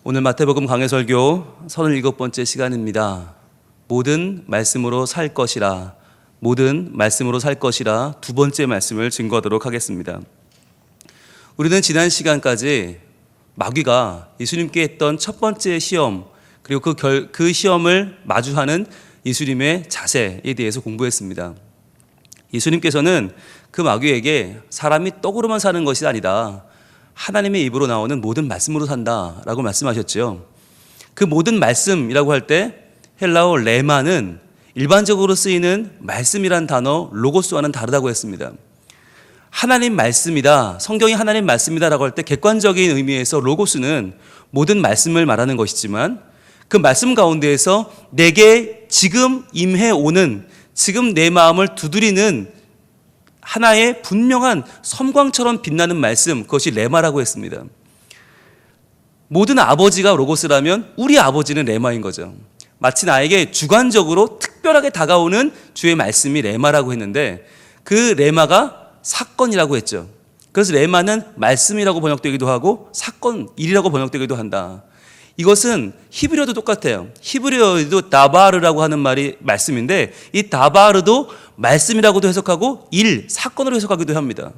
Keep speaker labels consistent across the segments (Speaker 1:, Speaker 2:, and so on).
Speaker 1: 오늘 마태복음 강해설교 37번째 시간입니다. 모든 말씀으로 살 것이라, 모든 말씀으로 살 것이라 두 번째 말씀을 증거하도록 하겠습니다. 우리는 지난 시간까지 마귀가 예수님께 했던 첫 번째 시험, 그리고 그 시험을 마주하는 예수님의 자세에 대해서 공부했습니다. 예수님께서는 그 마귀에게 사람이 떡으로만 사는 것이 아니다, 하나님의 입으로 나오는 모든 말씀으로 산다라고 말씀하셨죠. 그 모든 말씀이라고 할 때 헬라어 레마는 일반적으로 쓰이는 말씀이란 단어 로고스와는 다르다고 했습니다. 하나님 말씀이다, 성경이 하나님 말씀이다라고 할 때 객관적인 의미에서 로고스는 모든 말씀을 말하는 것이지만 그 말씀 가운데에서 내게 지금 임해오는, 지금 내 마음을 두드리는 하나의 분명한 섬광처럼 빛나는 말씀, 그것이 레마라고 했습니다. 모든 아버지가 로고스라면 우리 아버지는 레마인 거죠. 마치 나에게 주관적으로 특별하게 다가오는 주의 말씀이 레마라고 했는데 그 레마가 사건이라고 했죠. 그래서 레마는 말씀이라고 번역되기도 하고 사건, 일이라고 번역되기도 한다. 이것은 히브리어도 똑같아요. 히브리어에도 다바르라고 하는 말이 말씀인데 이 다바르도 말씀이라고도 해석하고 일, 사건으로 해석하기도 합니다.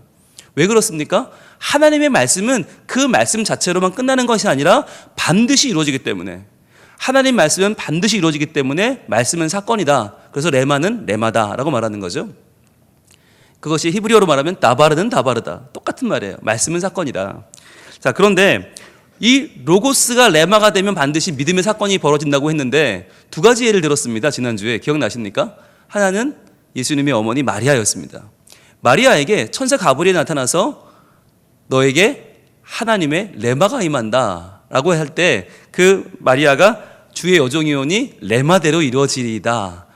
Speaker 1: 왜 그렇습니까? 하나님의 말씀은 그 말씀 자체로만 끝나는 것이 아니라 반드시 이루어지기 때문에, 하나님 말씀은 반드시 이루어지기 때문에 말씀은 사건이다. 그래서 레마는 레마다라고 말하는 거죠. 그것이 히브리어로 말하면 다바르는 다바르다. 똑같은 말이에요. 말씀은 사건이다. 자, 그런데 이 로고스가 레마가 되면 반드시 믿음의 사건이 벌어진다고 했는데 두 가지 예를 들었습니다. 지난주에 기억나십니까? 하나는 예수님의 어머니 마리아였습니다. 마리아에게 천사 가브리엘이 나타나서 너에게 하나님의 레마가 임한다 라고 할 때 그 마리아가 주의 여종이오니 레마대로 이루어지리이다.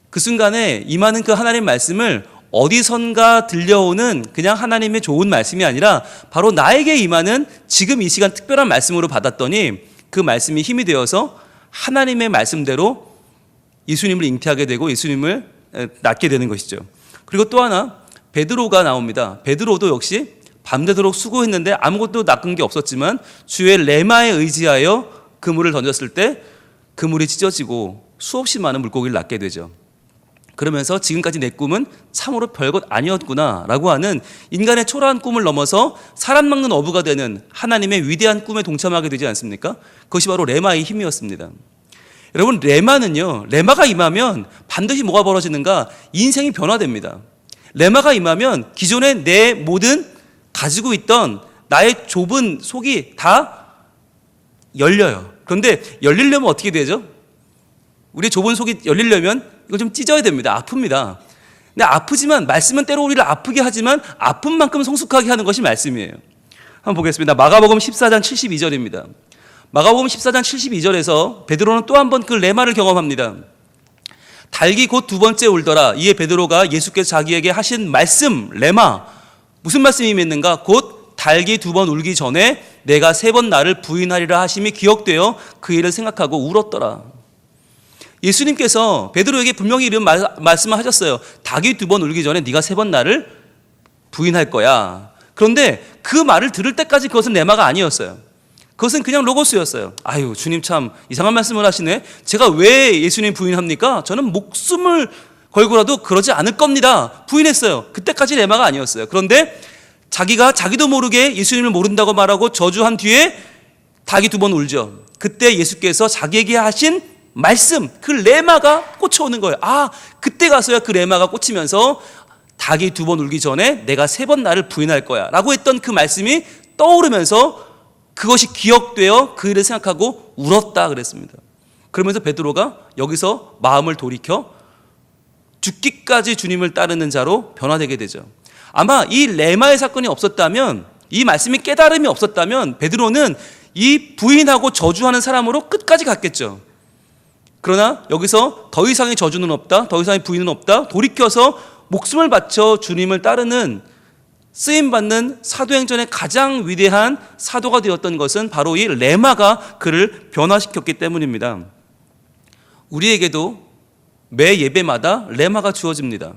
Speaker 1: 그 순간에 임하는 그 하나님 말씀을 어디선가 들려오는 그냥 하나님의 좋은 말씀이 아니라 바로 나에게 임하는 지금 이 시간 특별한 말씀으로 받았더니 그 말씀이 힘이 되어서 하나님의 말씀대로 예수님을 잉태하게 되고 예수님을 낳게 되는 것이죠. 그리고 또 하나 베드로가 나옵니다. 베드로도 역시 밤새도록 수고했는데 아무것도 낚은 게 없었지만 주의 레마에 의지하여 그물을 던졌을 때 그물이 찢어지고 수없이 많은 물고기를 낳게 되죠. 그러면서 지금까지 내 꿈은 참으로 별것 아니었구나 라고 하는 인간의 초라한 꿈을 넘어서 사람 막는 어부가 되는 하나님의 위대한 꿈에 동참하게 되지 않습니까? 그것이 바로 레마의 힘이었습니다. 여러분, 레마는요, 레마가 임하면 반드시 뭐가 벌어지는가? 인생이 변화됩니다. 레마가 임하면 기존에 내 모든 가지고 있던 나의 좁은 속이 다 열려요. 그런데 열리려면 어떻게 되죠? 우리 좁은 속이 열리려면 이거 좀 찢어야 됩니다. 아픕니다. 근데 아프지만 말씀은 때로 우리를 아프게 하지만 아픈 만큼 성숙하게 하는 것이 말씀이에요. 한번 보겠습니다. 마가복음 14장 72절입니다. 마가복음 14장 72절에서 베드로는 또 한 번 그 레마를 경험합니다. 닭이 곧 두 번째 울더라. 이에 베드로가 예수께서 자기에게 하신 말씀, 레마, 무슨 말씀이 있는가? 곧 닭이 두 번 울기 전에 내가 세 번 나를 부인하리라 하심이 기억되어 그 일을 생각하고 울었더라. 예수님께서 베드로에게 분명히 이런 말씀을 하셨어요. 닭이 두 번 울기 전에 네가 세 번 나를 부인할 거야. 그런데 그 말을 들을 때까지 그것은 레마가 아니었어요. 그것은 그냥 로고스였어요. 아유, 주님 참 이상한 말씀을 하시네. 제가 왜 예수님 부인합니까? 저는 목숨을 걸고라도 그러지 않을 겁니다. 부인했어요. 그때까지 레마가 아니었어요. 그런데 자기도 모르게 예수님을 모른다고 말하고 저주한 뒤에 닭이 두 번 울죠. 그때 예수께서 자기에게 하신 말씀, 그 레마가 꽂혀오는 거예요. 아, 그때 가서야 그 레마가 꽂히면서 닭이 두 번 울기 전에 내가 세 번 나를 부인할 거야 라고 했던 그 말씀이 떠오르면서 그것이 기억되어 그 일을 생각하고 울었다 그랬습니다. 그러면서 베드로가 여기서 마음을 돌이켜 죽기까지 주님을 따르는 자로 변화되게 되죠. 아마 이 레마의 사건이 없었다면, 이 말씀이 깨달음이 없었다면 베드로는 이 부인하고 저주하는 사람으로 끝까지 갔겠죠. 그러나 여기서 더 이상의 저주는 없다, 더 이상의 부인은 없다, 돌이켜서 목숨을 바쳐 주님을 따르는, 쓰임받는 사도행전의 가장 위대한 사도가 되었던 것은 바로 이 레마가 그를 변화시켰기 때문입니다. 우리에게도 매 예배마다 레마가 주어집니다.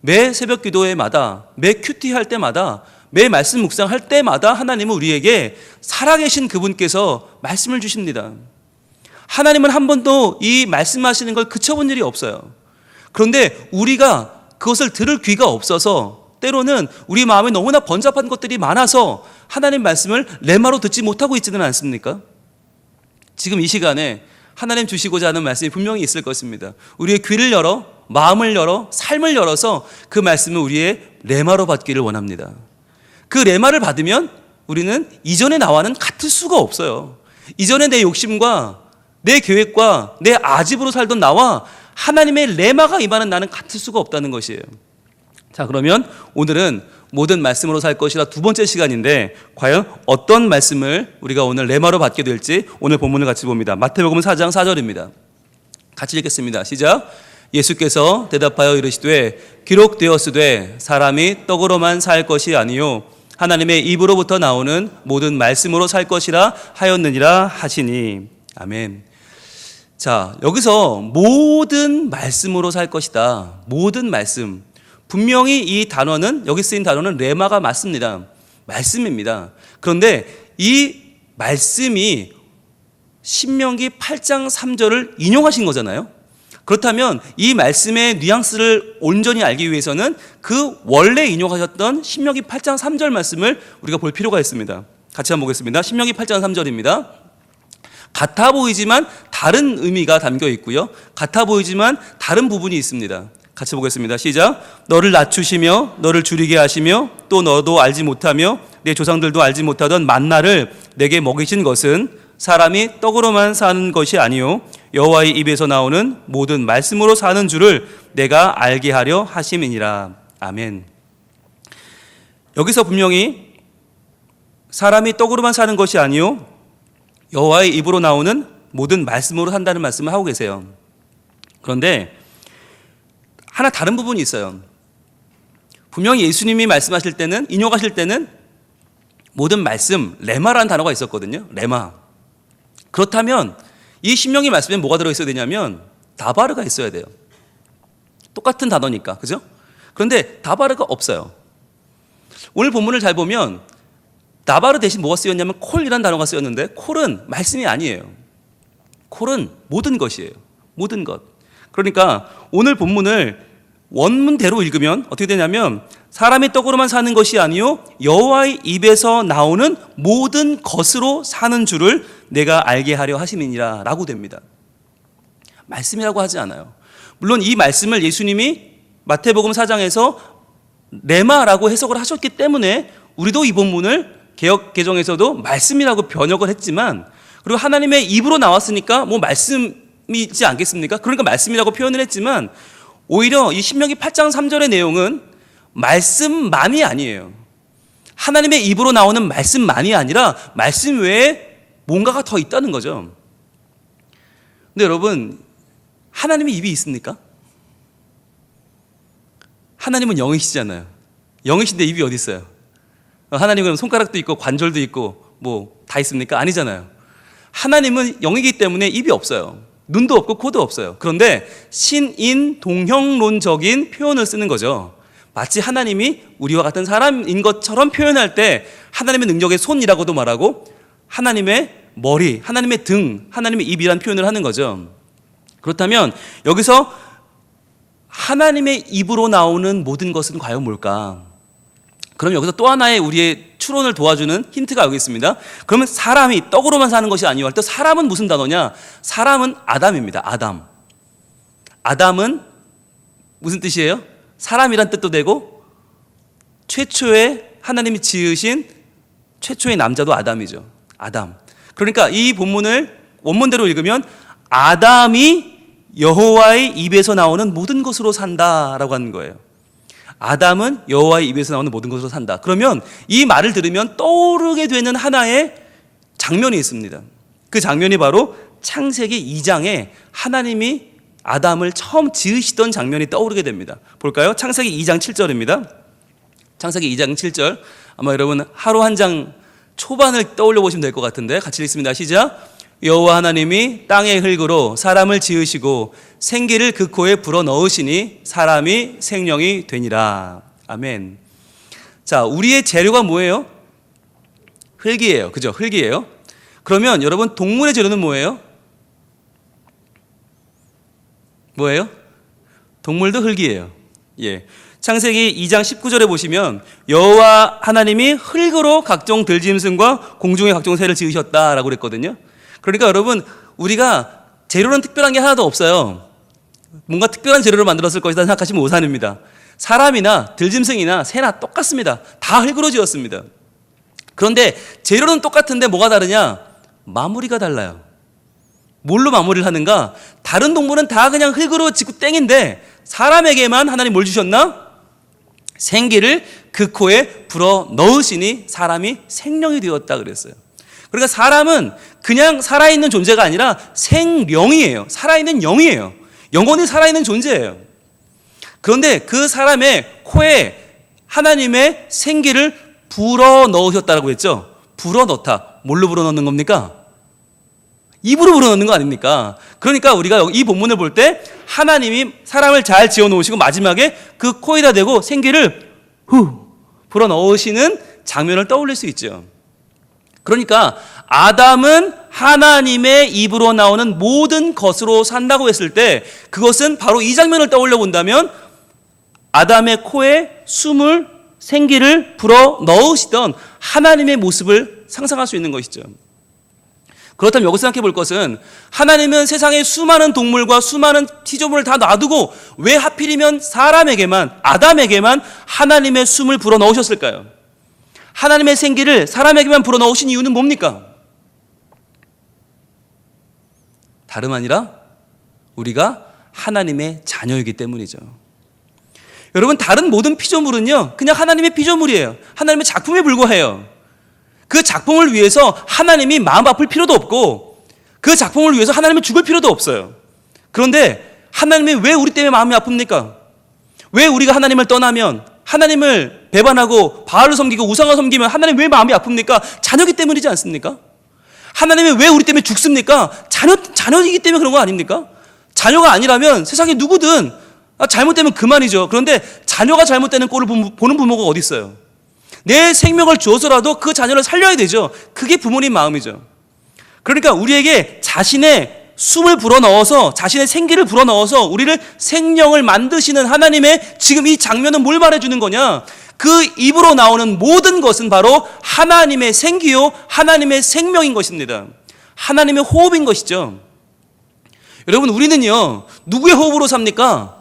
Speaker 1: 매 새벽 기도회마다, 매 큐티 할 때마다 매 말씀 묵상할 때마다 하나님은 우리에게 살아계신 그분께서 말씀을 주십니다. 하나님은 한 번도 이 말씀하시는 걸 그쳐본 일이 없어요. 그런데 우리가 그것을 들을 귀가 없어서 때로는 우리 마음에 너무나 번잡한 것들이 많아서 하나님 말씀을 레마로 듣지 못하고 있지는 않습니까? 지금 이 시간에 하나님 주시고자 하는 말씀이 분명히 있을 것입니다. 우리의 귀를 열어, 마음을 열어, 삶을 열어서 그 말씀을 우리의 레마로 받기를 원합니다. 그 레마를 받으면 우리는 이전의 나와는 같을 수가 없어요. 이전에 내 욕심과 내 계획과 내 아집으로 살던 나와 하나님의 레마가 임하는 나는 같을 수가 없다는 것이에요. 자, 그러면 오늘은 모든 말씀으로 살 것이라 두 번째 시간인데 과연 어떤 말씀을 우리가 오늘 레마로 받게 될지 오늘 본문을 같이 봅니다. 마태복음 4장 4절입니다. 같이 읽겠습니다. 시작. 예수께서 대답하여 이르시되 기록되었으되 사람이 떡으로만 살 것이 아니요 하나님의 입으로부터 나오는 모든 말씀으로 살 것이라 하였느니라 하시니. 아멘. 자, 여기서 모든 말씀으로 살 것이다. 모든 말씀. 분명히 이 단어는, 여기 쓰인 단어는 레마가 맞습니다. 말씀입니다. 그런데 이 말씀이 신명기 8장 3절을 인용하신 거잖아요. 그렇다면 이 말씀의 뉘앙스를 온전히 알기 위해서는 그 원래 인용하셨던 신명기 8장 3절 말씀을 우리가 볼 필요가 있습니다. 같이 한번 보겠습니다. 신명기 8장 3절입니다. 같아 보이지만 다른 의미가 담겨 있고요. 같아 보이지만 다른 부분이 있습니다. 같이 보겠습니다. 시작. 너를 낮추시며 너를 줄이게 하시며 또 너도 알지 못하며 내 조상들도 알지 못하던 만나를 내게 먹이신 것은 사람이 떡으로만 사는 것이 아니요 여호와의 입에서 나오는 모든 말씀으로 사는 줄을 내가 알게 하려 하심이니라. 아멘. 여기서 분명히 사람이 떡으로만 사는 것이 아니요 여호와의 입으로 나오는 모든 말씀으로 산다는 말씀을 하고 계세요. 그런데 하나 다른 부분이 있어요. 분명히 예수님이 말씀하실 때는, 인용하실 때는 모든 말씀, 레마라는 단어가 있었거든요. 레마. 그렇다면 이 신명기 말씀에 뭐가 들어있어야 되냐면 다바르가 있어야 돼요. 똑같은 단어니까, 그죠? 그런데 다바르가 없어요. 오늘 본문을 잘 보면 다바르 대신 뭐가 쓰였냐면 콜이라는 단어가 쓰였는데 콜은 말씀이 아니에요. 콜은 모든 것이에요. 모든 것. 그러니까 오늘 본문을 원문대로 읽으면 어떻게 되냐면 사람이 떡으로만 사는 것이 아니요 여호와의 입에서 나오는 모든 것으로 사는 줄을 내가 알게 하려 하심이니라 라고 됩니다. 말씀이라고 하지 않아요. 물론 이 말씀을 예수님이 마태복음 4장에서 레마라고 해석을 하셨기 때문에 우리도 이 본문을 개역 개정에서도 말씀이라고 번역을 했지만, 그리고 하나님의 입으로 나왔으니까 뭐 말씀이지 않겠습니까? 그러니까 말씀이라고 표현을 했지만 오히려 이 신명기 8장 3절의 내용은 말씀만이 아니에요. 하나님의 입으로 나오는 말씀만이 아니라 말씀 외에 뭔가가 더 있다는 거죠. 근데 여러분, 하나님의 입이 있습니까? 하나님은 영이시잖아요. 영이신데 입이 어디 있어요? 하나님은 손가락도 있고 관절도 있고 뭐 다 있습니까? 아니잖아요. 하나님은 영이기 때문에 입이 없어요. 눈도 없고 코도 없어요. 그런데 신인 동형론적인 표현을 쓰는 거죠. 마치 하나님이 우리와 같은 사람인 것처럼 표현할 때 하나님의 능력의 손이라고도 말하고 하나님의 머리, 하나님의 등, 하나님의 입이란 표현을 하는 거죠. 그렇다면 여기서 하나님의 입으로 나오는 모든 것은 과연 뭘까? 그럼 여기서 또 하나의 우리의 추론을 도와주는 힌트가 여기 있습니다. 그러면 사람이 떡으로만 사는 것이 아니고 할 때 사람은 무슨 단어냐? 사람은 아담입니다. 아담. 아담은 무슨 뜻이에요? 사람이란 뜻도 되고 최초의 하나님이 지으신 최초의 남자도 아담이죠. 아담. 그러니까 이 본문을 원문대로 읽으면 아담이 여호와의 입에서 나오는 모든 것으로 산다라고 하는 거예요. 아담은 여호와의 입에서 나오는 모든 것으로 산다. 그러면 이 말을 들으면 떠오르게 되는 하나의 장면이 있습니다. 그 장면이 바로 창세기 2장에 하나님이 아담을 처음 지으시던 장면이 떠오르게 됩니다. 볼까요? 창세기 2장 7절입니다. 창세기 2장 7절. 아마 여러분 하루 한 장 초반을 떠올려 보시면 될 것 같은데 같이 읽습니다. 시작. 여호와 하나님이 땅의 흙으로 사람을 지으시고 생기를 그 코에 불어 넣으시니 사람이 생명이 되니라. 아멘. 자, 우리의 재료가 뭐예요? 흙이에요. 그죠? 흙이에요. 그러면 여러분, 동물의 재료는 뭐예요? 뭐예요? 동물도 흙이에요. 예. 창세기 2장 19절에 보시면 여호와 하나님이 흙으로 각종 들짐승과 공중의 각종 새를 지으셨다라고 그랬거든요. 그러니까 여러분, 우리가 재료는 특별한 게 하나도 없어요. 뭔가 특별한 재료를 만들었을 것이다 생각하시면 오산입니다. 사람이나 들짐승이나 새나 똑같습니다. 다 흙으로 지었습니다. 그런데 재료는 똑같은데 뭐가 다르냐? 마무리가 달라요. 뭘로 마무리를 하는가? 다른 동물은 다 그냥 흙으로 짓고 땡인데 사람에게만 하나님 뭘 주셨나? 생기를 그 코에 불어 넣으시니 사람이 생명이 되었다 그랬어요. 그러니까 사람은 그냥 살아있는 존재가 아니라 생명이에요. 살아있는 영이에요. 영혼이 살아있는 존재예요. 그런데 그 사람의 코에 하나님의 생기를 불어 넣으셨다라고 했죠. 불어 넣다. 뭘로 불어 넣는 겁니까? 입으로 불어 넣는 거 아닙니까? 그러니까 우리가 이 본문을 볼 때 하나님이 사람을 잘 지어 놓으시고 마지막에 그 코에다 대고 생기를 후 불어 넣으시는 장면을 떠올릴 수 있죠. 그러니까 아담은 하나님의 입으로 나오는 모든 것으로 산다고 했을 때 그것은 바로 이 장면을 떠올려 본다면 아담의 코에 숨을 생기를 불어 넣으시던 하나님의 모습을 상상할 수 있는 것이죠. 그렇다면 여기서 생각해 볼 것은 하나님은 세상의 수많은 동물과 수많은 피조물을 다 놔두고 왜 하필이면 사람에게만, 아담에게만 하나님의 숨을 불어 넣으셨을까요? 하나님의 생기를 사람에게만 불어 넣으신 이유는 뭡니까? 다름 아니라 우리가 하나님의 자녀이기 때문이죠. 여러분, 다른 모든 피조물은요 그냥 하나님의 피조물이에요. 하나님의 작품에 불과해요. 그 작품을 위해서 하나님이 마음 아플 필요도 없고 그 작품을 위해서 하나님이 죽을 필요도 없어요. 그런데 하나님이 왜 우리 때문에 마음이 아픕니까? 왜 우리가 하나님을 떠나면, 하나님을 배반하고 바알을 섬기고 우상을 섬기면 하나님 왜 마음이 아픕니까? 자녀이기 때문이지 않습니까? 하나님이 왜 우리 때문에 죽습니까? 자녀이기 때문에 그런 거 아닙니까? 자녀가 아니라면 세상에 누구든 잘못되면 그만이죠. 그런데 자녀가 잘못되는 꼴을 보는 부모가 어디 있어요? 내 생명을 주어서라도 그 자녀를 살려야 되죠. 그게 부모님 마음이죠. 그러니까 우리에게 자신의 숨을 불어넣어서, 자신의 생기를 불어넣어서 우리를 생명을 만드시는 하나님의 지금 이 장면은 뭘 말해주는 거냐? 그 입으로 나오는 모든 것은 바로 하나님의 생기요 하나님의 생명인 것입니다. 하나님의 호흡인 것이죠. 여러분, 우리는요 누구의 호흡으로 삽니까?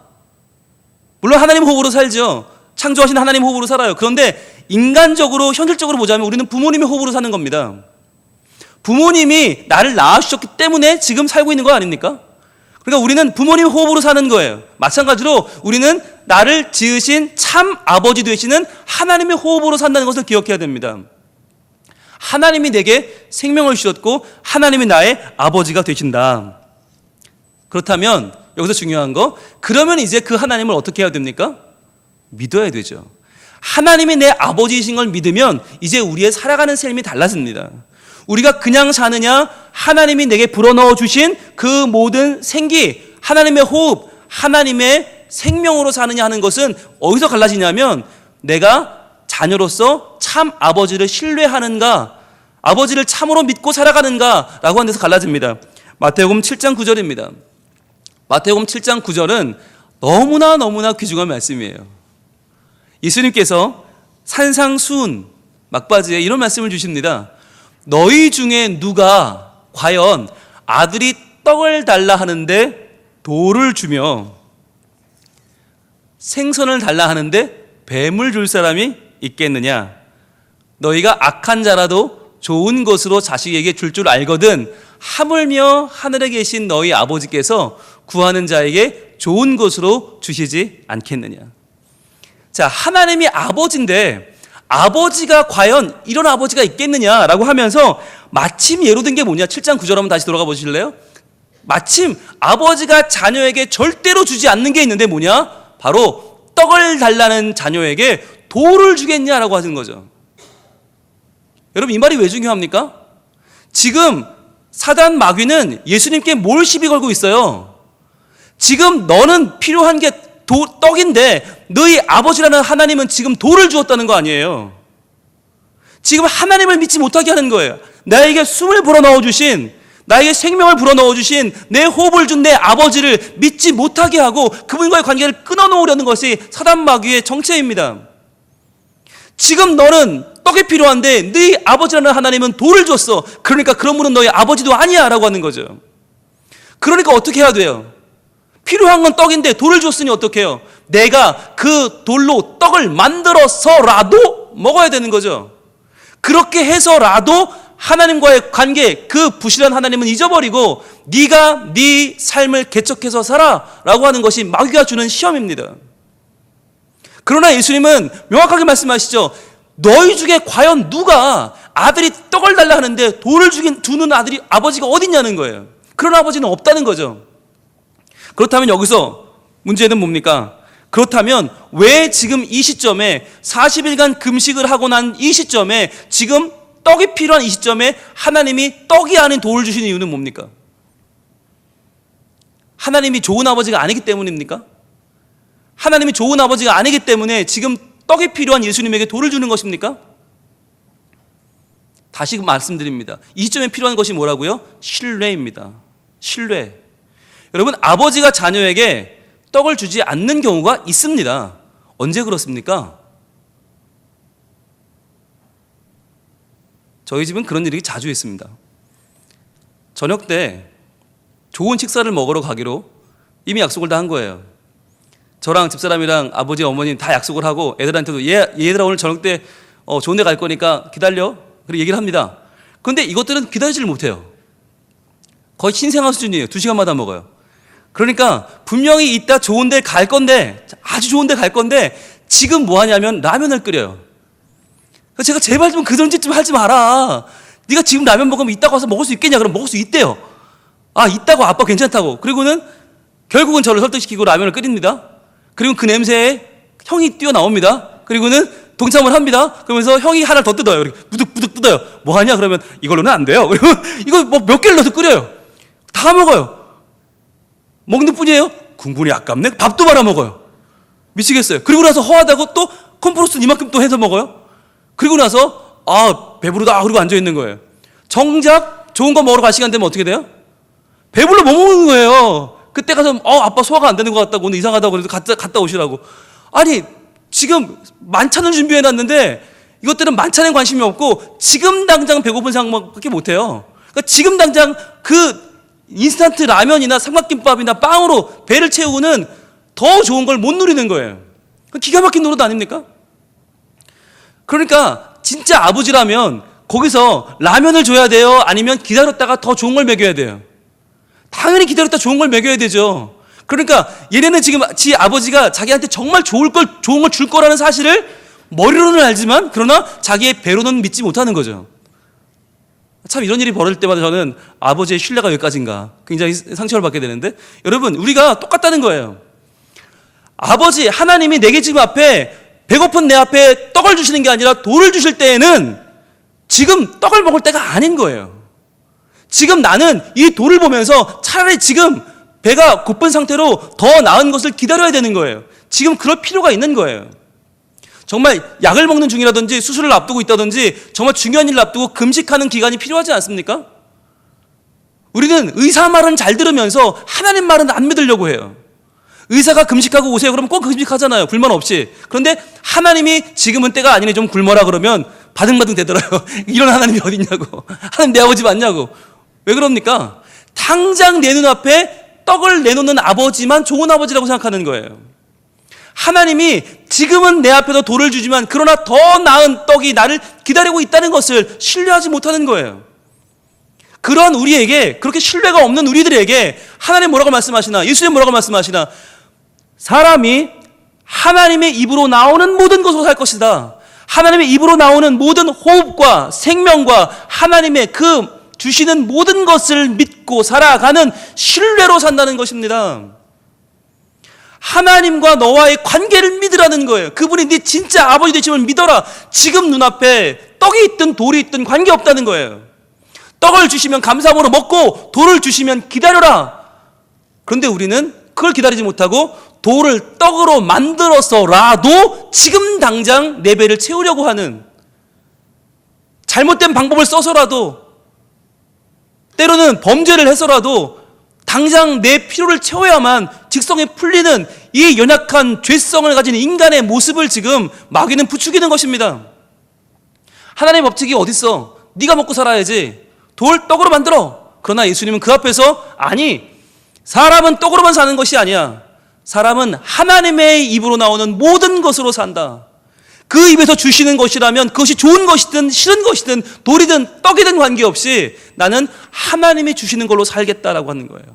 Speaker 1: 물론 하나님 호흡으로 살죠. 창조하신 하나님 호흡으로 살아요. 그런데 인간적으로, 현실적으로 보자면 우리는 부모님의 호흡으로 사는 겁니다. 부모님이 나를 낳아주셨기 때문에 지금 살고 있는 거 아닙니까? 그러니까 우리는 부모님 호흡으로 사는 거예요. 마찬가지로 우리는 나를 지으신 참 아버지 되시는 하나님의 호흡으로 산다는 것을 기억해야 됩니다. 하나님이 내게 생명을 주셨고 하나님이 나의 아버지가 되신다. 그렇다면 여기서 중요한 거, 그러면 이제 그 하나님을 어떻게 해야 됩니까? 믿어야 되죠. 하나님이 내 아버지이신 걸 믿으면 이제 우리의 살아가는 삶이 달라집니다. 우리가 그냥 사느냐, 하나님이 내게 불어넣어 주신 그 모든 생기, 하나님의 호흡, 하나님의 생명으로 사느냐 하는 것은 어디서 갈라지냐면 내가 자녀로서 참 아버지를 신뢰하는가, 아버지를 참으로 믿고 살아가는가 라고 하는 데서 갈라집니다. 마태복음 7장 9절입니다. 마태복음 7장 9절은 너무나 귀중한 말씀이에요. 예수님께서 산상수훈 막바지에 이런 말씀을 주십니다. 너희 중에 누가 과연 아들이 떡을 달라 하는데 돌을 주며 생선을 달라 하는데 뱀을 줄 사람이 있겠느냐? 너희가 악한 자라도 좋은 것으로 자식에게 줄 줄 알거든 하물며 하늘에 계신 너희 아버지께서 구하는 자에게 좋은 것으로 주시지 않겠느냐? 자, 하나님이 아버지인데 아버지가 과연 이런 아버지가 있겠느냐라고 하면서 마침 예로 든 게 뭐냐? 7장 9절 한번 다시 돌아가 보실래요? 마침 아버지가 자녀에게 절대로 주지 않는 게 있는데 뭐냐? 바로 떡을 달라는 자녀에게 돌을 주겠냐라고 하는 거죠. 여러분, 이 말이 왜 중요합니까? 지금 사단 마귀는 예수님께 뭘 시비 걸고 있어요? 지금 너는 필요한 게 떡인데 너희 아버지라는 하나님은 지금 돌을 주었다는 거 아니에요. 지금 하나님을 믿지 못하게 하는 거예요. 나에게 숨을 불어넣어 주신, 나에게 생명을 불어넣어 주신, 내 호흡을 준 내 아버지를 믿지 못하게 하고 그분과의 관계를 끊어놓으려는 것이 사단 마귀의 정체입니다. 지금 너는 떡이 필요한데 너희 아버지라는 하나님은 돌을 줬어. 그러니까 그런 분은 너희 아버지도 아니야 라고 하는 거죠. 그러니까 어떻게 해야 돼요? 필요한 건 떡인데 돌을 줬으니 어떻게 해요? 내가 그 돌로 떡을 만들어서라도 먹어야 되는 거죠. 그렇게 해서라도 하나님과의 관계, 그 부실한 하나님은 잊어버리고 네가 네 삶을 개척해서 살아라고 하는 것이 마귀가 주는 시험입니다. 그러나 예수님은 명확하게 말씀하시죠. 너희 중에 과연 누가 아들이 떡을 달라 하는데 돌을 주는 아버지가 어딨냐는 거예요. 그런 아버지는 없다는 거죠. 그렇다면 여기서 문제는 뭡니까? 그렇다면 왜 지금 이 시점에 40일간 금식을 하고 난 이 시점에 지금 떡이 필요한 이 시점에 하나님이 떡이 아닌 돌을 주시는 이유는 뭡니까? 하나님이 좋은 아버지가 아니기 때문입니까? 하나님이 좋은 아버지가 아니기 때문에 지금 떡이 필요한 예수님에게 돌을 주는 것입니까? 다시 말씀드립니다. 이 시점에 필요한 것이 뭐라고요? 신뢰입니다. 신뢰. 여러분, 아버지가 자녀에게 떡을 주지 않는 경우가 있습니다. 언제 그렇습니까? 저희 집은 그런 일이 자주 있습니다. 저녁 때 좋은 식사를 먹으러 가기로 이미 약속을 다 한 거예요. 저랑 집사람이랑 아버지, 어머님 다 약속을 하고 애들한테도 얘들아 오늘 저녁 때 좋은 데 갈 거니까 기다려. 그리고 얘기를 합니다. 그런데 이것들은 기다리지를 못해요. 거의 신생아 수준이에요. 2시간마다 먹어요. 그러니까 분명히 이따 좋은 데 갈 건데, 아주 좋은 데 갈 건데 지금 뭐 하냐면 라면을 끓여요. 그래서 제가 제발 좀 그런 짓 좀 하지 마라. 네가 지금 라면 먹으면 이따가 와서 먹을 수 있겠냐? 그럼 먹을 수 있대요. 아, 있다고, 아빠 괜찮다고. 그리고는 결국은 저를 설득시키고 라면을 끓입니다. 그리고 그 냄새에 형이 뛰어나옵니다. 그리고는 동참을 합니다. 그러면서 형이 하나를 더 뜯어요. 이렇게 부득부득 뜯어요. 뭐 하냐? 그러면 이걸로는 안 돼요. 그리고 이거 뭐 몇 개를 넣어서 끓여요. 다 먹어요. 먹는 뿐이에요? 국물이 아깝네? 밥도 말아 먹어요. 미치겠어요. 그리고 나서 허하다고 또 콤프로스트 이만큼 또 해서 먹어요. 그리고 나서 배부르다 그러고 앉아있는 거예요. 정작 좋은 거 먹으러 갈 시간 되면 어떻게 돼요? 배불러 못 먹는 거예요. 그때 가서 아빠 소화가 안 되는 것 같다고 오늘 이상하다고 그래서 갔다 오시라고. 아니 지금 만찬을 준비해놨는데 이것들은 만찬에 관심이 없고 지금 당장 배고픈 상황밖에 못해요. 그러니까 지금 당장 그 인스턴트 라면이나 삼각김밥이나 빵으로 배를 채우고는 더 좋은 걸 못 누리는 거예요. 기가 막힌 노릇 아닙니까? 그러니까 진짜 아버지라면 거기서 라면을 줘야 돼요? 아니면 기다렸다가 더 좋은 걸 먹여야 돼요? 당연히 기다렸다 좋은 걸 먹여야 되죠. 그러니까 얘네는 지금 지 아버지가 자기한테 정말 좋은 걸 줄 거라는 사실을 머리로는 알지만 그러나 자기의 배로는 믿지 못하는 거죠. 참 이런 일이 벌어질 때마다 저는 아버지의 신뢰가 여기까지인가 굉장히 상처를 받게 되는데, 여러분 우리가 똑같다는 거예요. 아버지 하나님이 내게 지금 앞에 배고픈 내 앞에 떡을 주시는 게 아니라 돌을 주실 때에는 지금 떡을 먹을 때가 아닌 거예요. 지금 나는 이 돌을 보면서 차라리 지금 배가 고픈 상태로 더 나은 것을 기다려야 되는 거예요. 지금 그럴 필요가 있는 거예요. 정말 약을 먹는 중이라든지 수술을 앞두고 있다든지 정말 중요한 일을 앞두고 금식하는 기간이 필요하지 않습니까? 우리는 의사 말은 잘 들으면서 하나님 말은 안 믿으려고 해요. 의사가 금식하고 오세요 그러면 꼭 금식하잖아요. 불만 없이. 그런데 하나님이 지금은 때가 아니니 좀 굶어라 그러면 바등바등 되더라고요. 이런 하나님이 어딨냐고. 하나님 내 아버지 맞냐고. 왜 그럽니까? 당장 내 눈앞에 떡을 내놓는 아버지만 좋은 아버지라고 생각하는 거예요. 하나님이 지금은 내 앞에도 돌을 주지만 그러나 더 나은 떡이 나를 기다리고 있다는 것을 신뢰하지 못하는 거예요. 그런 우리에게, 그렇게 신뢰가 없는 우리들에게 하나님 뭐라고 말씀하시나? 예수님 뭐라고 말씀하시나? 사람이 하나님의 입으로 나오는 모든 것으로 살 것이다. 하나님의 입으로 나오는 모든 호흡과 생명과 하나님의 그 주시는 모든 것을 믿고 살아가는 신뢰로 산다는 것입니다. 하나님과 너와의 관계를 믿으라는 거예요. 그분이 네 진짜 아버지 되심을 믿어라. 지금 눈앞에 떡이 있든 돌이 있든 관계없다는 거예요. 떡을 주시면 감사함으로 먹고 돌을 주시면 기다려라. 그런데 우리는 그걸 기다리지 못하고 돌을 떡으로 만들어서라도 지금 당장 내 배를 채우려고 하는, 잘못된 방법을 써서라도, 때로는 범죄를 해서라도 당장 내 필요를 채워야만 직성이 풀리는 이 연약한 죄성을 가진 인간의 모습을 지금 마귀는 부추기는 것입니다. 하나님의 법칙이 어딨어? 네가 먹고 살아야지. 돌 떡으로 만들어. 그러나 예수님은 그 앞에서 아니, 사람은 떡으로만 사는 것이 아니야. 사람은 하나님의 입으로 나오는 모든 것으로 산다. 그 입에서 주시는 것이라면 그것이 좋은 것이든 싫은 것이든 돌이든 떡이든 관계없이 나는 하나님이 주시는 걸로 살겠다라고 하는 거예요.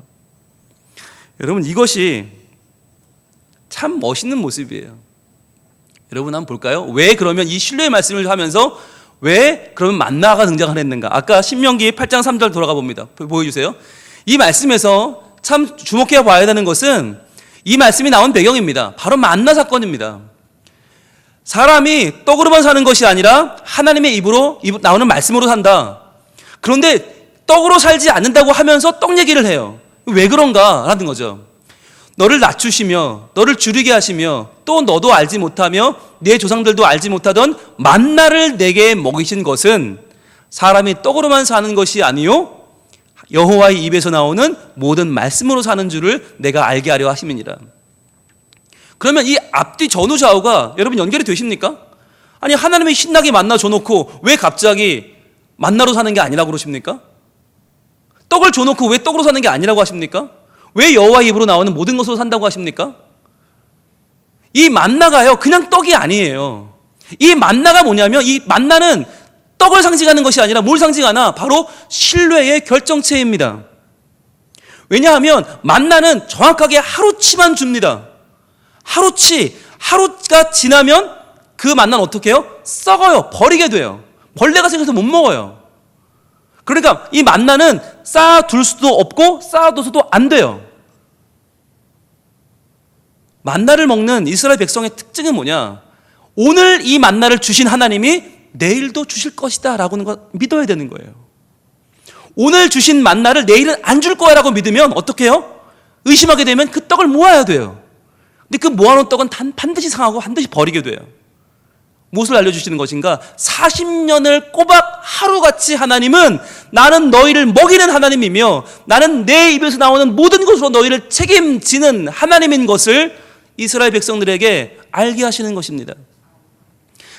Speaker 1: 여러분, 이것이 참 멋있는 모습이에요. 여러분 한번 볼까요? 왜 그러면 이 신뢰의 말씀을 하면서 왜 그러면 만나가 등장을 했는가? 아까 신명기 8장 3절 돌아가 봅니다. 보여주세요. 이 말씀에서 참 주목해 봐야 되는 것은 이 말씀이 나온 배경입니다. 바로 만나 사건입니다. 사람이 떡으로만 사는 것이 아니라 하나님의 입으로 나오는 말씀으로 산다. 그런데 떡으로 살지 않는다고 하면서 떡 얘기를 해요. 왜 그런가 라는 거죠. 너를 낮추시며 너를 줄이게 하시며 또 너도 알지 못하며 네 조상들도 알지 못하던 만나를 내게 먹이신 것은 사람이 떡으로만 사는 것이 아니요 여호와의 입에서 나오는 모든 말씀으로 사는 줄을 내가 알게 하려 하심이니라. 그러면 이 앞뒤 전후 좌우가 여러분 연결이 되십니까? 아니, 하나님이 신나게 만나 줘놓고 왜 갑자기 만나로 사는 게 아니라고 그러십니까? 떡을 줘놓고 왜 떡으로 사는 게 아니라고 하십니까? 왜 여호와의 입으로 나오는 모든 것으로 산다고 하십니까? 이 만나가요, 그냥 떡이 아니에요. 이 만나가 뭐냐면, 이 만나는 떡을 상징하는 것이 아니라 뭘 상징하나? 바로 신뢰의 결정체입니다. 왜냐하면 만나는 정확하게 하루치만 줍니다. 하루가 지나면 그 만나는 어떻게 해요? 썩어요. 버리게 돼요. 벌레가 생겨서 못 먹어요. 그러니까 이 만나는 쌓아둘 수도 없고 쌓아둬서도 안 돼요. 만나를 먹는 이스라엘 백성의 특징은 뭐냐? 오늘 이 만나를 주신 하나님이 내일도 주실 것이다 라고 하는 거 믿어야 되는 거예요. 오늘 주신 만나를 내일은 안 줄 거야 라고 믿으면 어떻게 해요? 의심하게 되면 그 떡을 모아야 돼요. 근데 그 모아놓은 떡은 반드시 상하고 반드시 버리게 돼요. 무엇을 알려주시는 것인가? 40년을 꼬박 하루같이 하나님은 나는 너희를 먹이는 하나님이며 나는 내 입에서 나오는 모든 것으로 너희를 책임지는 하나님인 것을 이스라엘 백성들에게 알게 하시는 것입니다.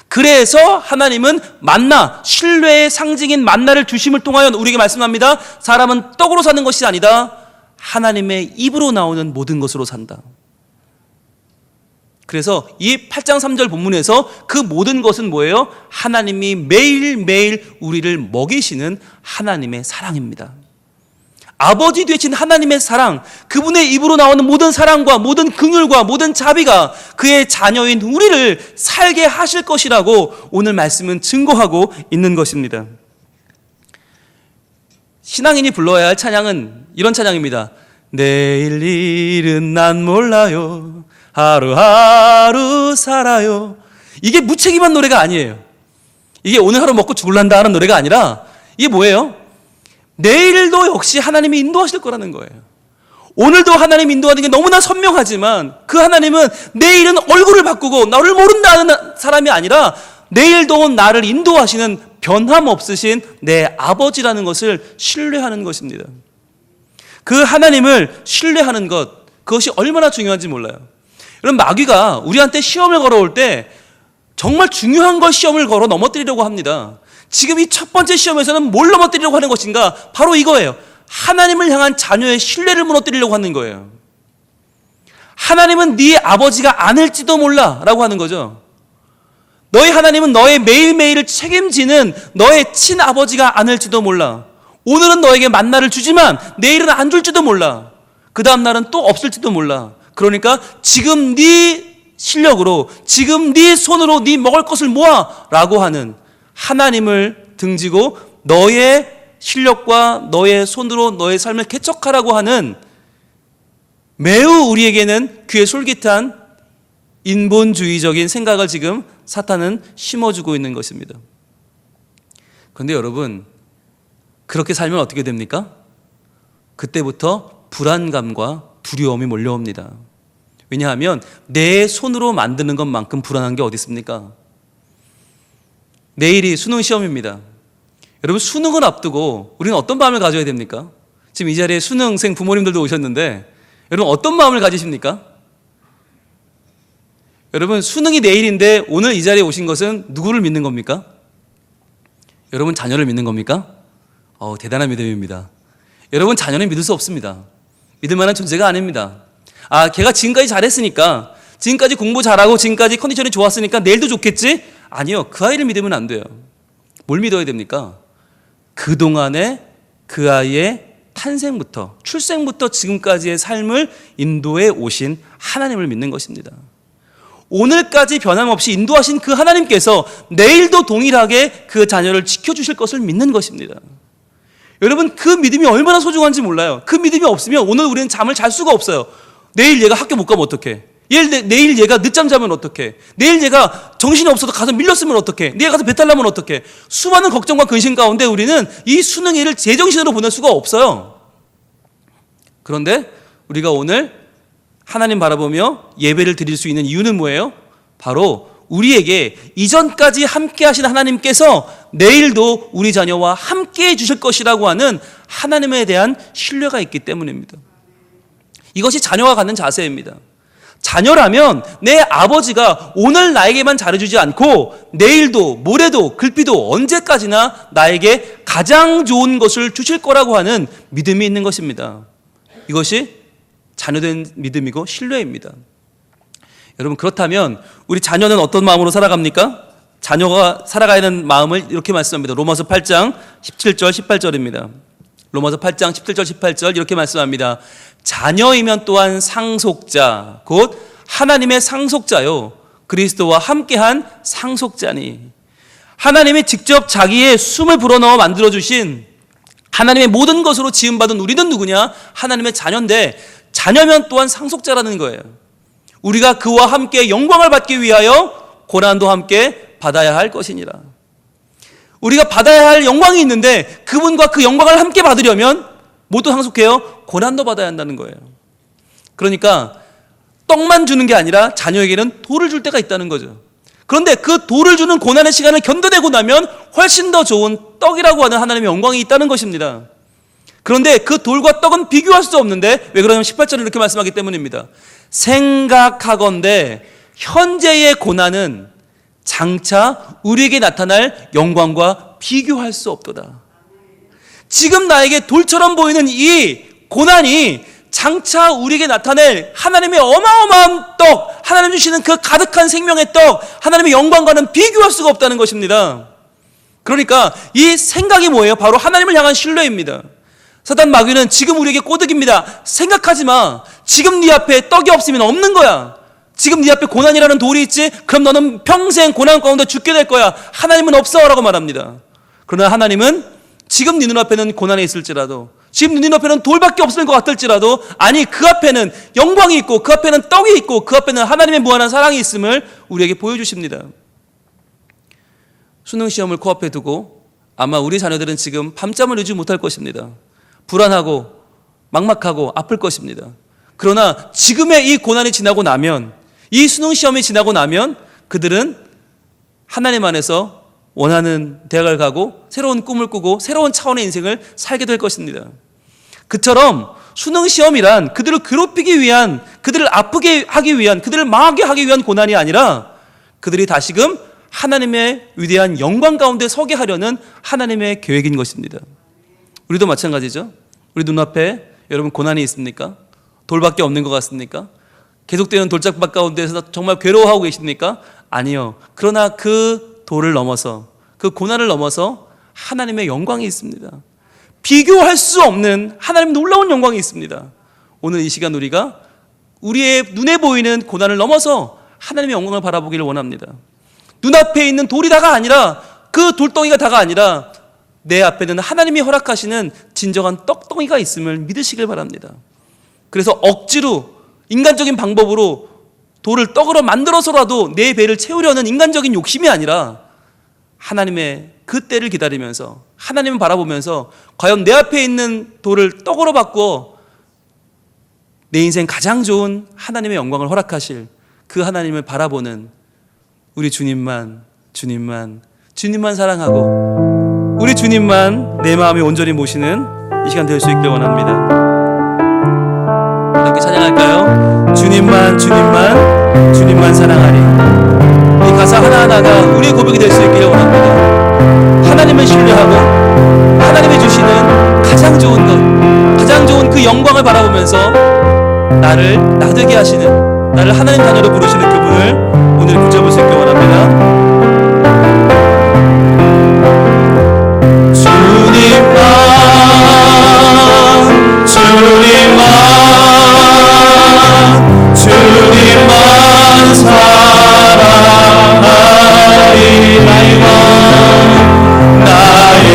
Speaker 1: 그래서 하나님은 만나, 신뢰의 상징인 만나를 주심을 통하여 우리에게 말씀합니다. 사람은 떡으로 사는 것이 아니다. 하나님의 입으로 나오는 모든 것으로 산다. 그래서 이 8장 3절 본문에서 그 모든 것은 뭐예요? 하나님이 매일매일 우리를 먹이시는 하나님의 사랑입니다. 아버지 되신 하나님의 사랑, 그분의 입으로 나오는 모든 사랑과 모든 긍휼과 모든 자비가 그의 자녀인 우리를 살게 하실 것이라고 오늘 말씀은 증거하고 있는 것입니다. 신앙인이 불러야 할 찬양은 이런 찬양입니다. 내일 일은 난 몰라요. 하루하루 살아요. 이게 무책임한 노래가 아니에요. 이게 오늘 하루 먹고 죽을란다 하는 노래가 아니라 이게 뭐예요? 내일도 역시 하나님이 인도하실 거라는 거예요. 오늘도 하나님 인도하는 게 너무나 선명하지만 그 하나님은 내일은 얼굴을 바꾸고 나를 모른다는 사람이 아니라 내일도 나를 인도하시는 변함없으신 내 아버지라는 것을 신뢰하는 것입니다. 그 하나님을 신뢰하는 것, 그것이 얼마나 중요한지 몰라요. 여러분, 마귀가 우리한테 시험을 걸어올 때 정말 중요한 걸 시험을 걸어 넘어뜨리려고 합니다. 지금 이 첫 번째 시험에서는 뭘 넘어뜨리려고 하는 것인가? 바로 이거예요. 하나님을 향한 자녀의 신뢰를 무너뜨리려고 하는 거예요. 하나님은 네 아버지가 아닐지도 몰라 라고 하는 거죠. 너희 하나님은 너의 매일매일을 책임지는 너의 친아버지가 아닐지도 몰라. 오늘은 너에게 만나를 주지만 내일은 안 줄지도 몰라. 그 다음 날은 또 없을지도 몰라. 그러니까 지금 네 실력으로, 지금 네 손으로 네 먹을 것을 모아 라고 하는 하나님을 등지고 너의 실력과 너의 손으로 너의 삶을 개척하라고 하는 매우 우리에게는 귀에 솔깃한 인본주의적인 생각을 지금 사탄은 심어주고 있는 것입니다. 그런데 여러분, 그렇게 살면 어떻게 됩니까? 그때부터 불안감과 두려움이 몰려옵니다. 왜냐하면 내 손으로 만드는 것만큼 불안한 게 어디 있습니까? 내일이 수능 시험입니다. 여러분, 수능을 앞두고 우리는 어떤 마음을 가져야 됩니까? 지금 이 자리에 수능생 부모님들도 오셨는데 여러분 어떤 마음을 가지십니까? 여러분, 수능이 내일인데 오늘 이 자리에 오신 것은 누구를 믿는 겁니까? 여러분, 자녀를 믿는 겁니까? 대단한 믿음입니다. 여러분, 자녀는 믿을 수 없습니다. 믿을 만한 존재가 아닙니다. 걔가 지금까지 잘했으니까, 지금까지 공부 잘하고 지금까지 컨디션이 좋았으니까 내일도 좋겠지? 아니요, 그 아이를 믿으면 안 돼요. 뭘 믿어야 됩니까? 그동안에 그 아이의 탄생부터, 출생부터 지금까지의 삶을 인도해 오신 하나님을 믿는 것입니다. 오늘까지 변함없이 인도하신 그 하나님께서 내일도 동일하게 그 자녀를 지켜주실 것을 믿는 것입니다. 여러분, 그 믿음이 얼마나 소중한지 몰라요. 그 믿음이 없으면 오늘 우리는 잠을 잘 수가 없어요. 내일 얘가 학교 못 가면 어떡해? 내일 얘가 늦잠 자면 어떡해? 내일 얘가 정신이 없어서 가서 밀렸으면 어떡해? 내일 가서 배탈 나면 어떡해? 수많은 걱정과 근심 가운데 우리는 이 수능일을 제정신으로 보낼 수가 없어요. 그런데 우리가 오늘 하나님 바라보며 예배를 드릴 수 있는 이유는 뭐예요? 바로 우리에게 이전까지 함께 하신 하나님께서 내일도 우리 자녀와 함께 해주실 것이라고 하는 하나님에 대한 신뢰가 있기 때문입니다. 이것이 자녀가 갖는 자세입니다. 자녀라면 내 아버지가 오늘 나에게만 잘해주지 않고 내일도 모레도 글비도 언제까지나 나에게 가장 좋은 것을 주실 거라고 하는 믿음이 있는 것입니다. 이것이 자녀된 믿음이고 신뢰입니다. 여러분, 그렇다면 우리 자녀는 어떤 마음으로 살아갑니까? 자녀가 살아가야 하는 마음을 이렇게 말씀합니다. 로마서 8장 17절 18절입니다. 로마서 8장 17절 18절 이렇게 말씀합니다. 자녀이면 또한 상속자, 곧 하나님의 상속자요 그리스도와 함께한 상속자니. 하나님이 직접 자기의 숨을 불어넣어 만들어주신 하나님의 모든 것으로 지음받은 우리는 누구냐? 하나님의 자녀인데, 자녀면 또한 상속자라는 거예요. 우리가 그와 함께 영광을 받기 위하여 고난도 함께 받아야 할 것이니라. 우리가 받아야 할 영광이 있는데 그분과 그 영광을 함께 받으려면 뭐도 상속해요? 고난도 받아야 한다는 거예요. 그러니까 떡만 주는 게 아니라 자녀에게는 돌을 줄 때가 있다는 거죠. 그런데 그 돌을 주는 고난의 시간을 견뎌내고 나면 훨씬 더 좋은 떡이라고 하는 하나님의 영광이 있다는 것입니다. 그런데 그 돌과 떡은 비교할 수 없는데, 왜 그러냐면 18절에 이렇게 말씀하기 때문입니다. 생각하건대 현재의 고난은 장차 우리에게 나타날 영광과 비교할 수 없도다. 지금 나에게 돌처럼 보이는 이 고난이 장차 우리에게 나타낼 하나님의 어마어마한 떡, 하나님 주시는 그 가득한 생명의 떡, 하나님의 영광과는 비교할 수가 없다는 것입니다. 그러니까 이 생각이 뭐예요? 바로 하나님을 향한 신뢰입니다. 사단 마귀는 지금 우리에게 꼬드깁니다. 생각하지 마. 지금 네 앞에 떡이 없으면 없는 거야. 지금 네 앞에 고난이라는 돌이 있지? 그럼 너는 평생 고난 가운데 죽게 될 거야. 하나님은 없어 라고 말합니다. 그러나 하나님은 지금 네 눈앞에는 고난이 있을지라도, 지금 네 눈앞에는 돌밖에 없을 것 같을지라도, 아니 그 앞에는 영광이 있고 그 앞에는 떡이 있고 그 앞에는 하나님의 무한한 사랑이 있음을 우리에게 보여주십니다. 수능 시험을 코앞에 두고 아마 우리 자녀들은 지금 밤잠을 이루지 못할 것입니다. 불안하고 막막하고 아플 것입니다. 그러나 지금의 이 고난이 지나고 나면, 이 수능 시험이 지나고 나면 그들은 하나님 안에서 원하는 대학을 가고 새로운 꿈을 꾸고 새로운 차원의 인생을 살게 될 것입니다. 그처럼 수능 시험이란 그들을 괴롭히기 위한, 그들을 아프게 하기 위한, 그들을 망하게 하기 위한 고난이 아니라 그들이 다시금 하나님의 위대한 영광 가운데 서게 하려는 하나님의 계획인 것입니다. 우리도 마찬가지죠. 우리 눈앞에 여러분 고난이 있습니까? 돌밖에 없는 것 같습니까? 계속되는 돌짝밭 가운데서 정말 괴로워하고 계십니까? 아니요. 그러나 그 돌을 넘어서, 그 고난을 넘어서 하나님의 영광이 있습니다. 비교할 수 없는 하나님의 놀라운 영광이 있습니다. 오늘 이 시간 우리가 우리의 눈에 보이는 고난을 넘어서 하나님의 영광을 바라보기를 원합니다. 눈앞에 있는 돌이 다가 아니라, 그 돌덩이가 다가 아니라 내 앞에는 하나님이 허락하시는 진정한 떡덩이가 있음을 믿으시길 바랍니다. 그래서 억지로 인간적인 방법으로 돌을 떡으로 만들어서라도 내 배를 채우려는 인간적인 욕심이 아니라 하나님의 그 때를 기다리면서, 하나님을 바라보면서 과연 내 앞에 있는 돌을 떡으로 바꾸어 내 인생 가장 좋은 하나님의 영광을 허락하실 그 하나님을 바라보는 우리 주님만 사랑하고 우리 주님만 내 마음에 온전히 모시는 이 시간 될 수 있길 원합니다. 함께 찬양할까요? 주님만 사랑하리. 이 가사 하나하나가 우리의 고백이 될 수 있기를 원합니다. 하나님을 신뢰하고 하나님이 주시는 가장 좋은 것, 가장 좋은 그 영광을 바라보면서 나를 나되게 하시는, 나를 하나님 자녀로 부르시는 그분을 오늘 붙잡을 수 있길 원합니다. 주님만 사랑하리. 나의 왕 나의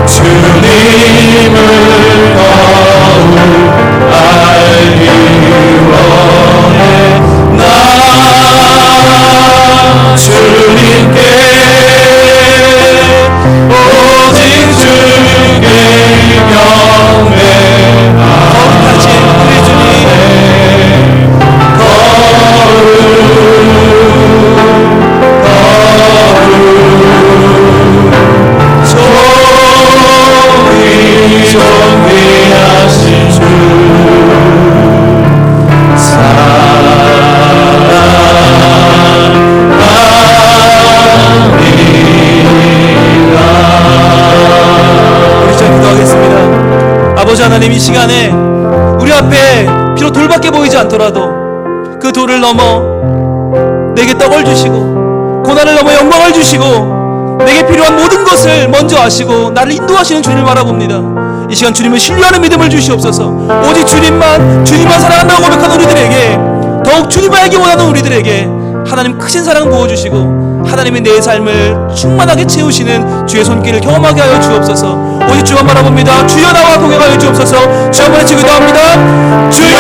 Speaker 1: 주님을 더욱 알기 원해. 나 주님께 오직 주께 하나님, 이 시간에 우리 앞에 비록 돌밖에 보이지 않더라도 그 돌을 넘어 내게 떡을 주시고 고난을 넘어 영광을 주시고 내게 필요한 모든 것을 먼저 아시고 나를 인도하시는 주님을 바라봅니다. 이 시간 주님을 신뢰하는 믿음을 주시옵소서. 오직 주님만 사랑한다고 고백하는 우리들에게, 더욱 주님을 알기 원하는 우리들에게 하나님 크신 사랑 부어주시고 하나님의 내 삶을 충만하게 채우시는 주의 손길을 경험하게 하여 주옵소서. 오직 주만 바라봅니다. 주여 나와 동행하여 주옵소서. 주 한번 외치고 기도합니다. 주여!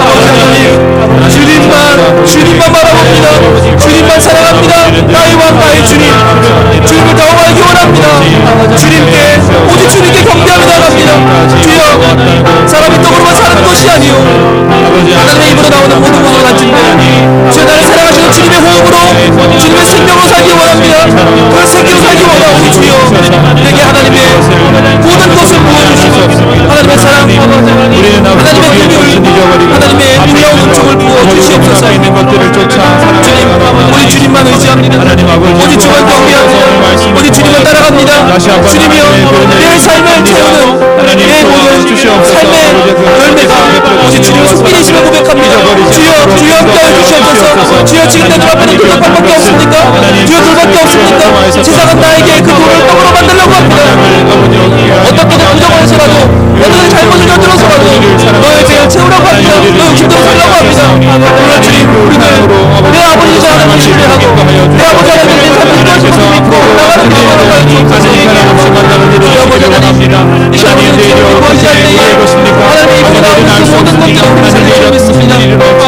Speaker 1: 아버지 하나님, 주님만 바라봅니다. 주님만 사랑합니다. 나의 왕 나의 주님, 주님을 더 알기 원합니다. 주님께, 오직 주님께 경배하며 나갑니다. 주여, 사람이 떡으로만 사는 것이 아니오 하나님의 입으로 나오는 모든 것을 간증돼 주여, 나를 사랑하시는 주님의 호흡으로, 주님의 생명으로 살기 원합니다. 그 생기로 살기 원하오니 주여, 내게 하나님의 모든 것을 부어주시고 하나님의 사랑, 하나님의 긍휼, 하나님의 놀라운 은총을 부어주시옵소서. 주님, 오직 주님만 의지합니다. 오직 주만 경배합니다. 오직 주님만 따라갑니다. 주님이여, 내 삶을 채우는 내 모든 삶의 열매가 오직 주님의 손길이심을 고백합니다. 주여, 주여 함께하여 주시옵소서. 주여, 지금 내 눈앞에는 돌밖에 없습니까? 주여, 돌밖에 없습니까? 세상은 나에게 그 돌을 떡으로 만들려고 합니다. 어떻게든 부정하여서라도, 어떻게든 잘못을 저질러서라도 너의 죄를 채우라고 합니다. 너의 욕심대로 살라고 합니다. 그러나 주님, 우리는 내 아버지 하나님을 신뢰하고 내 아버지 하나님의 삶을 인도하시는 것을 믿고 나가는 길을 걸어가야 주옵소서. 주여, 아버지 하나님, 이 시간 우리는 주님을 의지할 때에 하나님의 입으로 나오는 그 모든 것들을 우리 살리기로 믿습니다.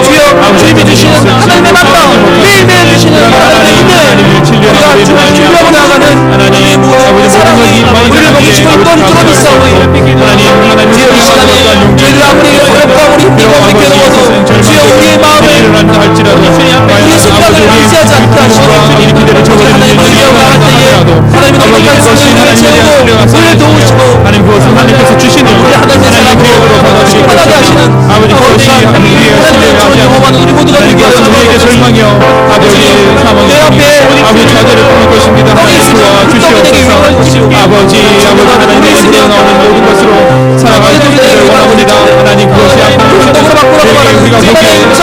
Speaker 1: 주여, 주님이 주시는 하나님의 만남, 매일매일 주시는 하나님의 은혜, 우리가 주님을 신뢰하고 나아가는 이 모든 사랑이 우리 20을 뻔히 있사오니 주여 이 시간에 저희들 아무리 어렵고 아무리 힘들고 아무리 괴로워도 주여 우리의 마음을 우리의 생각을 의지하지 않게 하시고 하나님을 의지하고 나갈 때에 하나님은 어떤 것을 채우고 우리를 도우시고
Speaker 2: 하나님께서 주시는
Speaker 1: 우리 하나님의 사랑으로 충만하게 하시는 하나님의 그런 경험하는 우리 모두가 되게 하여
Speaker 2: 우리에게 절망이요 아버지 사망의 아버지 좌절을 품을 것입니다. 하나님 도와주시옵소서. 아버지 하나님의 우리가 나오는 모든 것으로 살아갈 수 있기를 원합니다. 하나님 그것이 우리가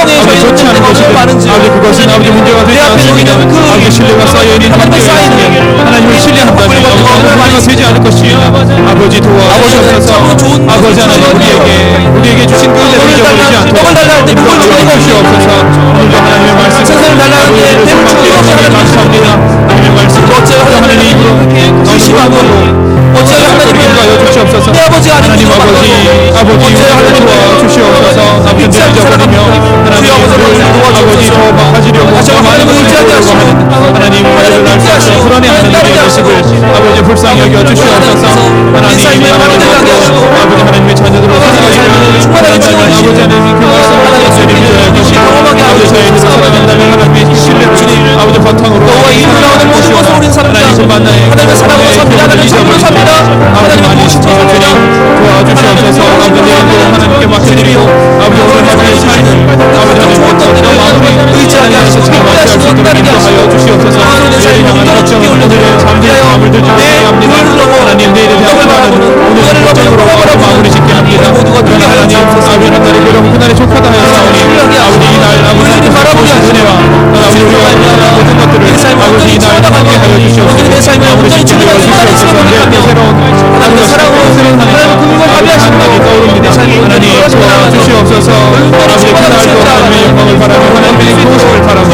Speaker 2: 보기에 좋지 않은 것이든 아버지 그것은 아버지 문제가 되지 않습니다. 아버지 신뢰가 쌓여있는 관계에 하나님을 신뢰한다면 문제가 되지 않을 것이요 아버지 도와주셔서 아버지 하나님 우리에게 주신 그 은혜를 잊어버리지 않도록 도와주시옵소서. 오늘도 하나님의 말씀
Speaker 1: 세상을 달라하는데 대부분
Speaker 2: 감사합니다. 하나님의 말씀
Speaker 1: 어째요 하나님의 입으로 주시하고 어째요 하나님의
Speaker 2: 주시옵소서.
Speaker 1: 내 아버지가
Speaker 2: 하나님 아버지 하나님 도와주시옵소서. 아버지 잊어버리며 하나님 아버지 더 막아지려고 하나님을 의지하게 하시고 하나님 화해를 날 수 없어 불안해하는 우리의 모습을 아버지 불쌍히 여겨 주시옵소서. 하나님 아버지 하나님의 자녀들로 살아가시는
Speaker 1: 충만하게 채워주시고
Speaker 2: 아버지 하나님 그 말씀을
Speaker 1: 경험하게
Speaker 2: 아버지 저희들을 살아간다면 하나님의 신뢰를 아버지 바탕으로
Speaker 1: 너와 이 일을 나오는 모든 것을 우린 삽니다. 하나님의 사랑으로 삽니다. 하나님의 사랑으로 삽니다. 하나님의 무엇인지 삽니다.
Speaker 2: 도와주시옵소서. 아버지 하나님께 맡겨드리고 아버지 오늘 하루의 삶을 아버지 하나님
Speaker 1: 의지하게 하시고 함께하시고 따르게 하시고
Speaker 2: 주시옵소서. 내일 향한 걱정 오늘의 잠재의 마음을 들지 못합니다. 하나님 내일에 대한 희망은 오늘 걱정으로 마무리 짓게 합니다. 그러나 하나님 아버지 하나님 그럼 그날이 족하다 하였사오니 아버지 이날 아버지 바라보지 않으시네와 아버지 우리가 모든 것들을 아버지 이날 함께 하여 주시옵소서. 마무리 짓게 하여 주시옵소서. 내 새로운 하나님의 사랑으로 새로운 하나님의 꿈과 감사하기 떠오릅니다. 하나님 도와주시옵소서. 아버지 그날도 하나님의 영광을 바라며 하나님의 도우심을 바라며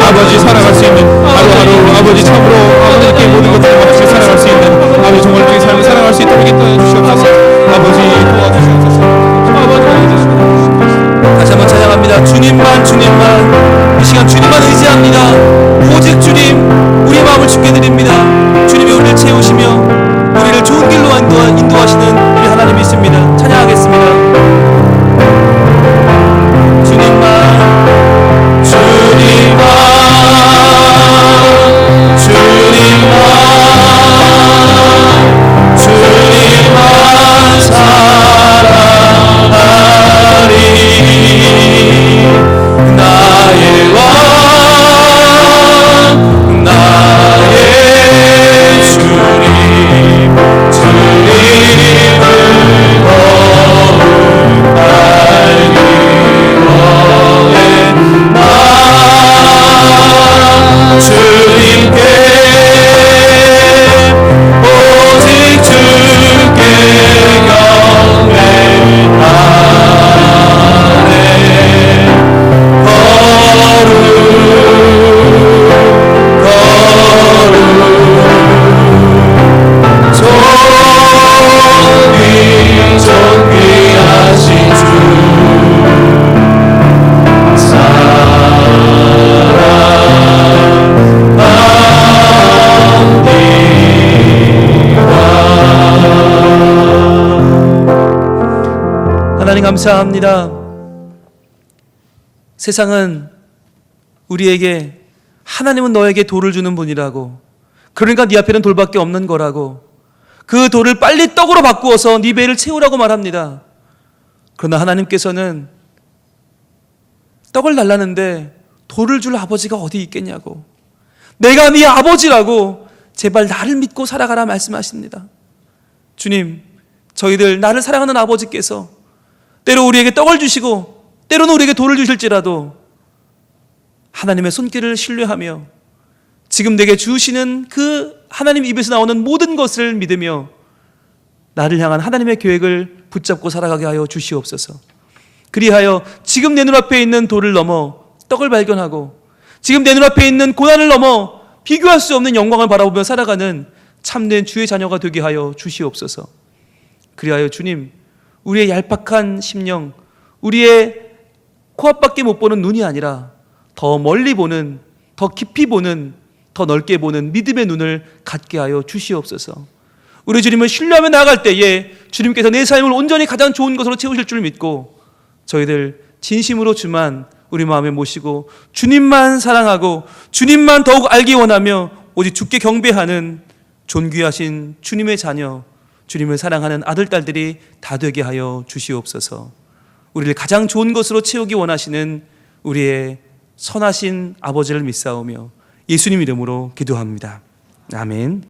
Speaker 2: 아버지 살아갈 수 있는 하루하루 아버지 참으로 하나님께 모든 것들을 맡기며 살아갈 수 있는 아버지 정월적인 삶을 살아갈 수 있도록 인도해 주시옵소서. 아버지 도와주시옵소서. 아버지 도와주시옵소서.
Speaker 1: 다시 한번 찬양합니다. 주님만 이 시간 주님만 의지합니다. 오직 주님 우리 마음을 주께 드립니다. 주님이 우리를 채우시며 우리를 좋은 길로 인도하시는 우리 하나님이 있습니다. 찬양하겠습니다. 주님만 감사합니다. 세상은 우리에게 하나님은 너에게 돌을 주는 분이라고, 그러니까 네 앞에는 돌밖에 없는 거라고, 그 돌을 빨리 떡으로 바꾸어서 네 배를 채우라고 말합니다. 그러나 하나님께서는 떡을 달라는데 돌을 줄 아버지가 어디 있겠냐고, 내가 네 아버지라고 제발 나를 믿고 살아가라 말씀하십니다. 주님, 저희들 나를 사랑하는 아버지께서 때로 우리에게 떡을 주시고 때로는 우리에게 돌을 주실지라도 하나님의 손길을 신뢰하며 지금 내게 주시는 그 하나님 입에서 나오는 모든 것을 믿으며 나를 향한 하나님의 계획을 붙잡고 살아가게 하여 주시옵소서. 그리하여 지금 내 눈앞에 있는 돌을 넘어 떡을 발견하고 지금 내 눈앞에 있는 고난을 넘어 비교할 수 없는 영광을 바라보며 살아가는 참된 주의 자녀가 되게 하여 주시옵소서. 그리하여 주님, 우리의 얄팍한 심령, 우리의 코앞밖에 못 보는 눈이 아니라 더 멀리 보는, 더 깊이 보는, 더 넓게 보는 믿음의 눈을 갖게 하여 주시옵소서. 우리 주님을 신뢰하며 나아갈 때에 주님께서 내 삶을 온전히 가장 좋은 것으로 채우실 줄 믿고 저희들 진심으로 주만 우리 마음에 모시고 주님만 사랑하고 주님만 더욱 알기 원하며 오직 주께 경배하는 존귀하신 주님의 자녀, 주님을 사랑하는 아들, 딸들이 다 되게 하여 주시옵소서. 우리를 가장 좋은 것으로 채우기 원하시는 우리의 선하신 아버지를 믿사오며 예수님 이름으로 기도합니다. 아멘.